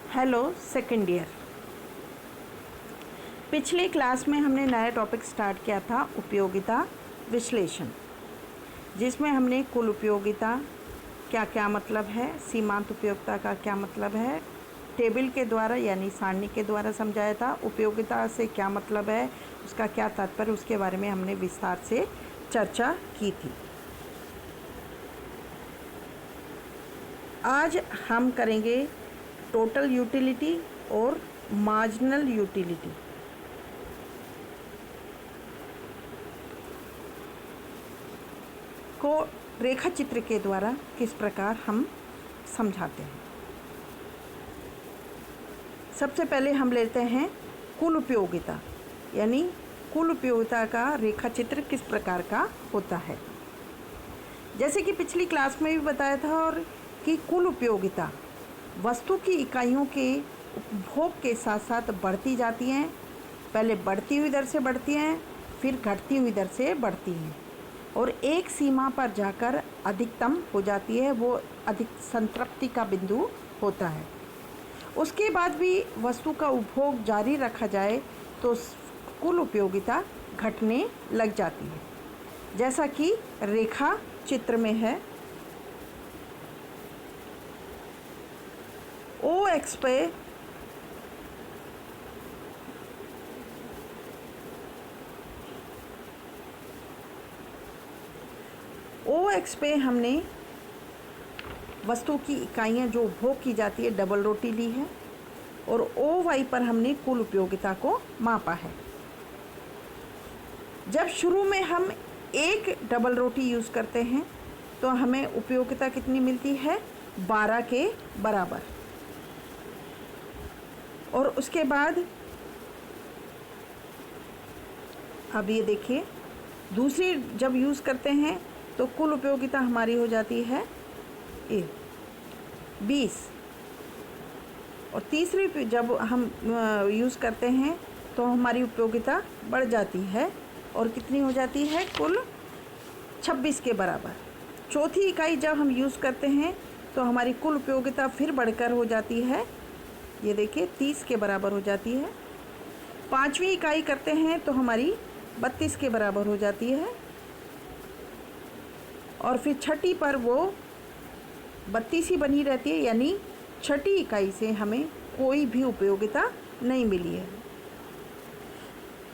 Hello second year. पिछले class में हमने नया टॉपिक स्टार्ट किया था उपयोगिता विश्लेषण, जिसमें हमने कुल उपयोगिता क्या क्या मतलब है, सीमांत उपयोगिता का क्या मतलब है, टेबल के द्वारा यानी सारणी के द्वारा समझाया था। उपयोगिता से क्या मतलब है, उसका क्या तात्पर्य, उसके बारे में हमने विस्तार से चर्चा की थी। आज हम करेंगे टोटल यूटिलिटी और मार्जिनल यूटिलिटी। को रेखा चित्र के द्वारा किस प्रकार हम समझाते हैं। सबसे पहले हम लेते हैं कुल उपयोगिता, यानी कुल उपयोगिता का रेखा चित्र किस प्रकार का होता है। जैसे कि पिछली क्लास में भी बताया था और कि कुल उपयोगिता वस्तु की इकाइयों के उपभोग के साथ साथ बढ़ती जाती हैं। पहले बढ़ती हुई दर से बढ़ती हैं, फिर घटती हुई दर से बढ़ती हैं और एक सीमा पर जाकर अधिकतम हो जाती है। वो अधिक संतृप्ति का बिंदु होता है। उसके बाद भी वस्तु का उपभोग जारी रखा जाए तो कुल उपयोगिता घटने लग जाती है, जैसा कि रेखा चित्र में है। ओ एक्स पे हमने वस्तु की इकाइयाँ जो उपभोग की जाती है डबल रोटी ली है और ओ वाई पर हमने कुल उपयोगिता को मापा है। जब शुरू में हम एक डबल रोटी यूज़ करते हैं तो हमें उपयोगिता कितनी मिलती है, 12 के बराबर। और उसके बाद अब ये देखिए, दूसरी जब यूज़ करते हैं तो कुल उपयोगिता हमारी हो जाती है 20। और तीसरी जब हम यूज़ करते हैं तो हमारी उपयोगिता बढ़ जाती है और कितनी हो जाती है, कुल 26 के बराबर। चौथी इकाई जब हम यूज़ करते हैं तो हमारी कुल उपयोगिता फिर बढ़कर हो जाती है, ये देखिए 30 के बराबर हो जाती है। पांचवी इकाई करते हैं तो हमारी 32 के बराबर हो जाती है और फिर छठी पर वो 32 ही बनी रहती है, यानी छठी इकाई से हमें कोई भी उपयोगिता नहीं मिली है।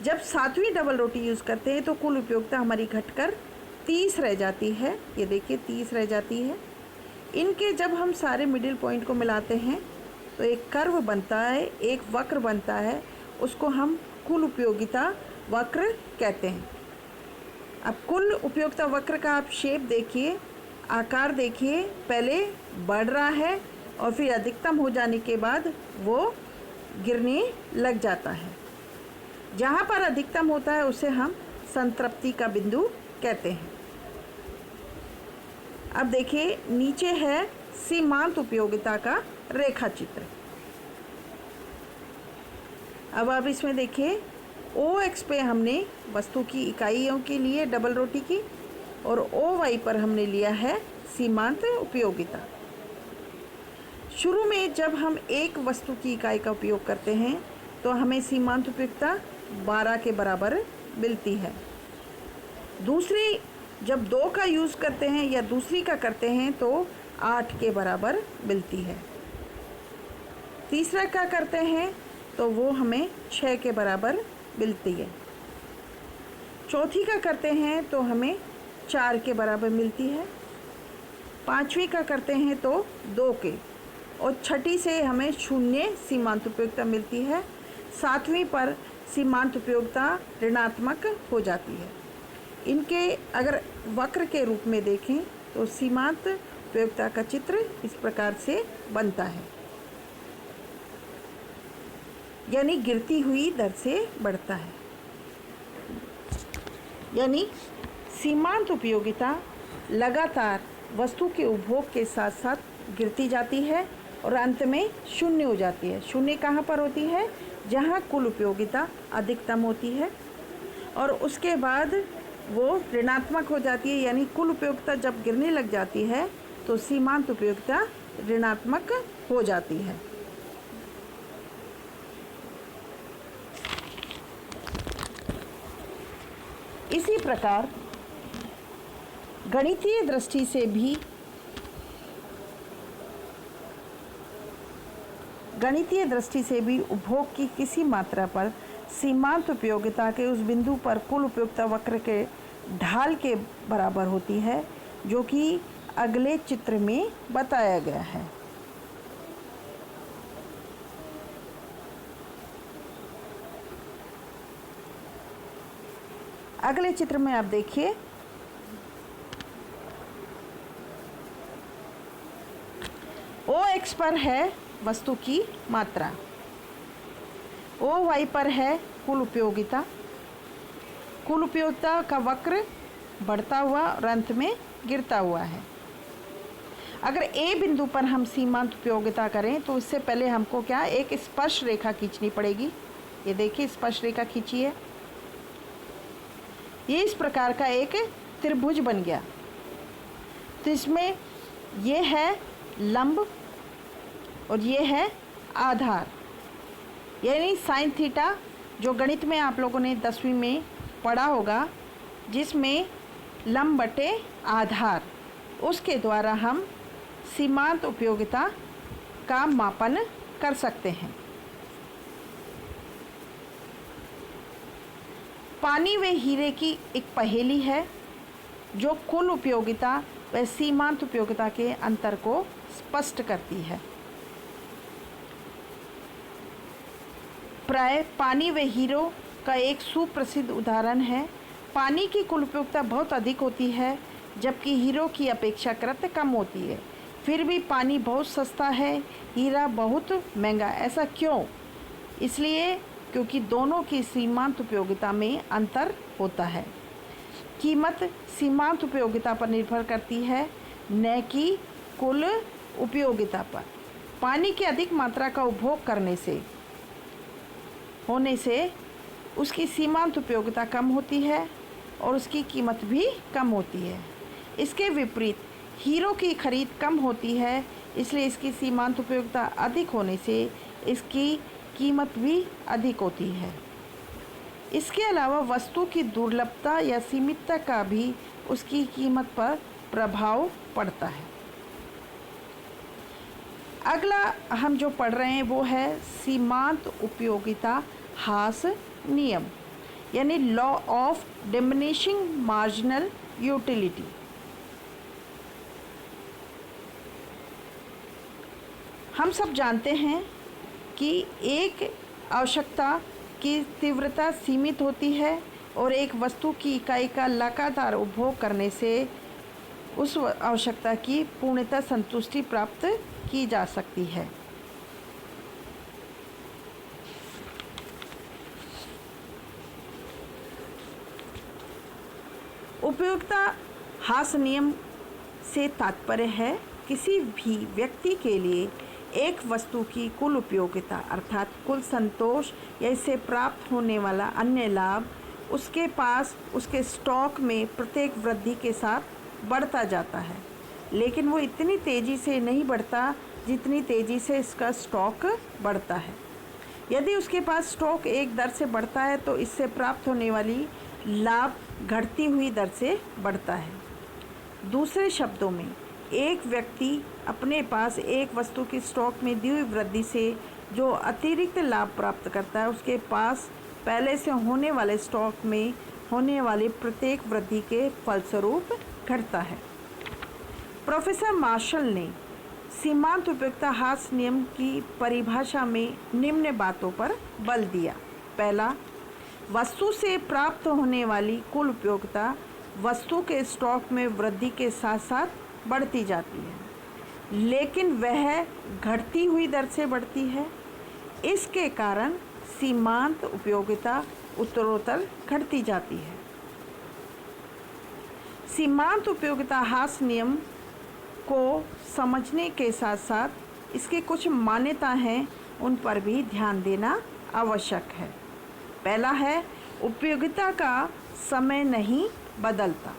जब सातवीं डबल रोटी यूज़ करते हैं तो कुल उपयोगिता हमारी घटकर 30 रह जाती है, ये देखिए 30 रह जाती है। इनके जब हम सारे मिडिल पॉइंट को मिलाते हैं तो एक कर्व बनता है, एक वक्र बनता है, उसको हम कुल उपयोगिता वक्र कहते हैं। अब कुल उपयोगिता वक्र का आप शेप देखिए, आकार देखिए, पहले बढ़ रहा है और फिर अधिकतम हो जाने के बाद वो गिरने लग जाता है। जहाँ पर अधिकतम होता है उसे हम संतृप्ति का बिंदु कहते हैं। अब देखिए, नीचे है सीमांत उपयोगिता का रेखा चित्र। अब आप इसमें देखिए, ओ एक्स पे हमने वस्तु की इकाइयों के लिए डबल रोटी की और ओ वाई पर हमने लिया है सीमांत उपयोगिता। शुरू में जब हम एक वस्तु की इकाई का उपयोग करते हैं तो हमें सीमांत उपयोगिता 12 के बराबर मिलती है। दूसरी जब 2 का यूज़ करते हैं या दूसरी का करते हैं तो 8 के बराबर मिलती है। तीसरा का करते हैं तो वो हमें 6 के बराबर मिलती है। चौथी का करते हैं तो हमें 4 के बराबर मिलती है। पांचवी का करते हैं तो 2 के, और छठी से हमें 0 सीमांत उपयोगिता मिलती है। सातवीं पर सीमांत उपयोगिता ऋणात्मक हो जाती है। इनके अगर वक्र के रूप में देखें तो सीमांत उपयोगिता का चित्र इस प्रकार से बनता है, यानी गिरती हुई दर से बढ़ता है। यानी सीमांत उपयोगिता लगातार वस्तु के उपभोग के साथ साथ गिरती जाती है और अंत में 0 हो जाती है। 0 कहाँ पर होती है, जहाँ कुल उपयोगिता अधिकतम होती है और उसके बाद वो ऋणात्मक हो जाती है। यानी कुल उपयोगिता जब गिरने लग जाती है तो सीमांत उपयोगिता ऋणात्मक हो जाती है। इसी प्रकार गणितीय दृष्टि से भी उपभोग की किसी मात्रा पर सीमांत उपयोगिता के उस बिंदु पर कुल उपयोगिता वक्र के ढाल के बराबर होती है, जो कि अगले चित्र में बताया गया है। अगले चित्र में आप देखिए, OX पर है वस्तु की मात्रा, OY पर है कुल उपयोगिता। कुल उपयोगिता का वक्र बढ़ता हुआ और अंत में गिरता हुआ है। अगर A बिंदु पर हम सीमांत उपयोगिता करें तो इससे पहले हमको क्या एक स्पर्श रेखा खींचनी पड़ेगी। ये देखिए स्पर्श रेखा खींची है। ये इस प्रकार का एक त्रिभुज बन गया। तो इसमें ये है लंब और ये है आधार, यानी साइन थीटा, जो गणित में आप लोगों ने 10वीं में पढ़ा होगा, जिसमें लंब बटे आधार, उसके द्वारा हम सीमांत उपयोगिता का मापन कर सकते हैं। पानी व हीरे की एक पहेली है जो कुल उपयोगिता व सीमांत उपयोगिता के अंतर को स्पष्ट करती है। प्राय पानी व हीरो का एक सुप्रसिद्ध उदाहरण है। पानी की कुल उपयोगिता बहुत अधिक होती है, जबकि हीरो की अपेक्षाकृत कम होती है। फिर भी पानी बहुत सस्ता है, हीरा बहुत महंगा। ऐसा क्यों? इसलिए क्योंकि दोनों की सीमांत उपयोगिता में अंतर होता है। कीमत सीमांत उपयोगिता पर निर्भर करती है, न कि कुल उपयोगिता पर। पानी की अधिक मात्रा का उपभोग होने से उसकी सीमांत उपयोगिता कम होती है और उसकी कीमत भी कम होती है। इसके विपरीत हीरो की खरीद कम होती है, इसलिए इसकी सीमांत उपयोगिता अधिक होने से इसकी कीमत भी अधिक होती है। इसके अलावा वस्तु की दुर्लभता या सीमितता का भी उसकी कीमत पर प्रभाव पड़ता है। अगला हम जो पढ़ रहे हैं वो है सीमांत उपयोगिता हास नियम, यानी law of diminishing marginal utility. हम सब जानते हैं कि एक आवश्यकता की तीव्रता सीमित होती है और एक वस्तु की इकाई का लगातार उपभोग करने से उस आवश्यकता की पूर्णतः संतुष्टि प्राप्त की जा सकती है। उपयोगिता हास नियम से तात्पर्य है किसी भी व्यक्ति के लिए एक वस्तु की कुल उपयोगिता अर्थात कुल संतोष या इससे प्राप्त होने वाला अन्य लाभ उसके पास उसके स्टॉक में प्रत्येक वृद्धि के साथ बढ़ता जाता है, लेकिन वो इतनी तेज़ी से नहीं बढ़ता जितनी तेज़ी से इसका स्टॉक बढ़ता है। यदि उसके पास स्टॉक एक दर से बढ़ता है तो इससे प्राप्त होने वाली लाभ घटती हुई दर से बढ़ता है। दूसरे शब्दों में एक व्यक्ति अपने पास एक वस्तु की स्टॉक में दी हुई वृद्धि से जो अतिरिक्त लाभ प्राप्त करता है, उसके पास पहले से होने वाले स्टॉक में होने वाली प्रत्येक वृद्धि के फलस्वरूप घटता है। प्रोफेसर मार्शल ने सीमांत उपयोगिता हास नियम की परिभाषा में निम्न बातों पर बल दिया। पहला, वस्तु से प्राप्त होने वाली कुल उपयोगिता वस्तु के स्टॉक में वृद्धि के साथ साथ बढ़ती जाती है, लेकिन वह घटती हुई दर से बढ़ती है। इसके कारण सीमांत उपयोगिता उत्तरोत्तर घटती जाती है। सीमांत उपयोगिता हास नियम को समझने के साथ साथ इसके कुछ मान्यता हैं, उन पर भी ध्यान देना आवश्यक है। पहला है, उपयोगिता का समय नहीं बदलता,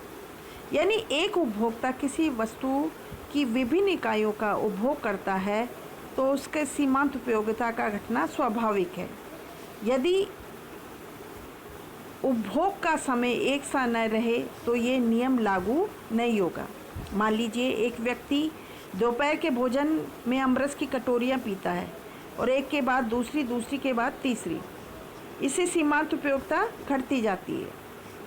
यानी एक उपभोक्ता किसी वस्तु की विभिन्न इकाइयों का उपभोग करता है तो उसके सीमांत उपयोगिता का घटना स्वाभाविक है। यदि उपभोग का समय एक सा न रहे तो ये नियम लागू नहीं होगा। मान लीजिए एक व्यक्ति दोपहर के भोजन में अमरस की कटोरियाँ पीता है और एक के बाद दूसरी, दूसरी के बाद तीसरी। इससे सीमांत उपयोगिता घटती जाती है,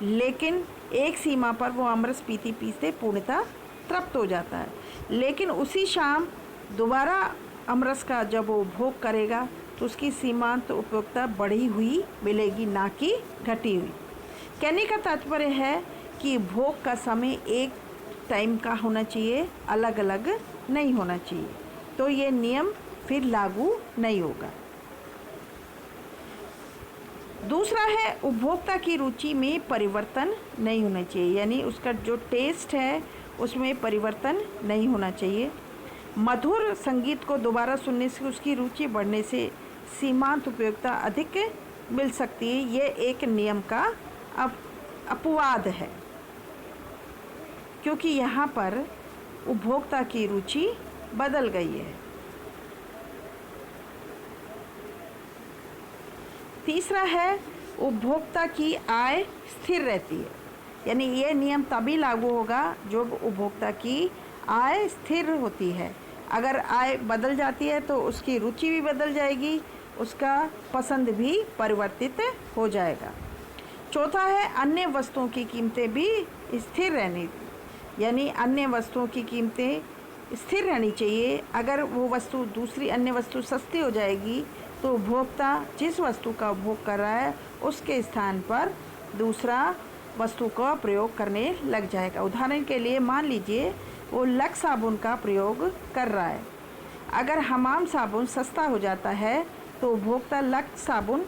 लेकिन एक सीमा पर वो अमरस पीते पीते पूर्णतः तृप्त हो जाता है। लेकिन उसी शाम दोबारा अमरस का जब वो उपभोग करेगा तो उसकी सीमांत उपयोगिता बढ़ी हुई मिलेगी, ना कि घटी हुई। कहने का तात्पर्य है कि भोग का समय एक टाइम का होना चाहिए, अलग अलग नहीं होना चाहिए, तो ये नियम फिर लागू नहीं होगा। दूसरा है उपभोक्ता की रुचि में परिवर्तन नहीं होना चाहिए, यानी उसका जो टेस्ट है उसमें परिवर्तन नहीं होना चाहिए। मधुर संगीत को दोबारा सुनने से उसकी रुचि बढ़ने से सीमांत उपयोगिता अधिक मिल सकती है। ये एक नियम का अपवाद है, क्योंकि यहाँ पर उपभोक्ता की रुचि बदल गई है। तीसरा है उपभोक्ता की आय स्थिर रहती है, यानी ये नियम तभी लागू होगा जब उपभोक्ता की आय स्थिर होती है। अगर आय बदल जाती है तो उसकी रुचि भी बदल जाएगी, उसका पसंद भी परिवर्तित हो जाएगा। चौथा है अन्य वस्तुओं की कीमतें भी स्थिर रहनी, यानी अन्य वस्तुओं की कीमतें स्थिर रहनी चाहिए। अगर वो वस्तु दूसरी अन्य वस्तु सस्ती हो जाएगी तो उपभोक्ता जिस वस्तु का उपभोग कर रहा है उसके स्थान पर दूसरा वस्तु का प्रयोग करने लग जाएगा। उदाहरण के लिए मान लीजिए वो लक्स साबुन का प्रयोग कर रहा है। अगर हमाम साबुन सस्ता हो जाता है तो उपभोक्ता लक्स साबुन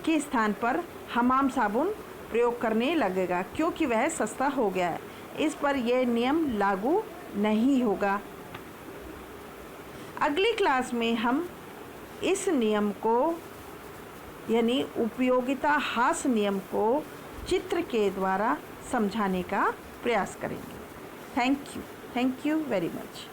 के स्थान पर हमाम साबुन प्रयोग करने लगेगा, क्योंकि वह सस्ता हो गया है। इस पर यह नियम लागू नहीं होगा। अगली क्लास में हम इस नियम को, यानी उपयोगिता ह्रास नियम को चित्र के द्वारा समझाने का प्रयास करेंगे। Thank you very much.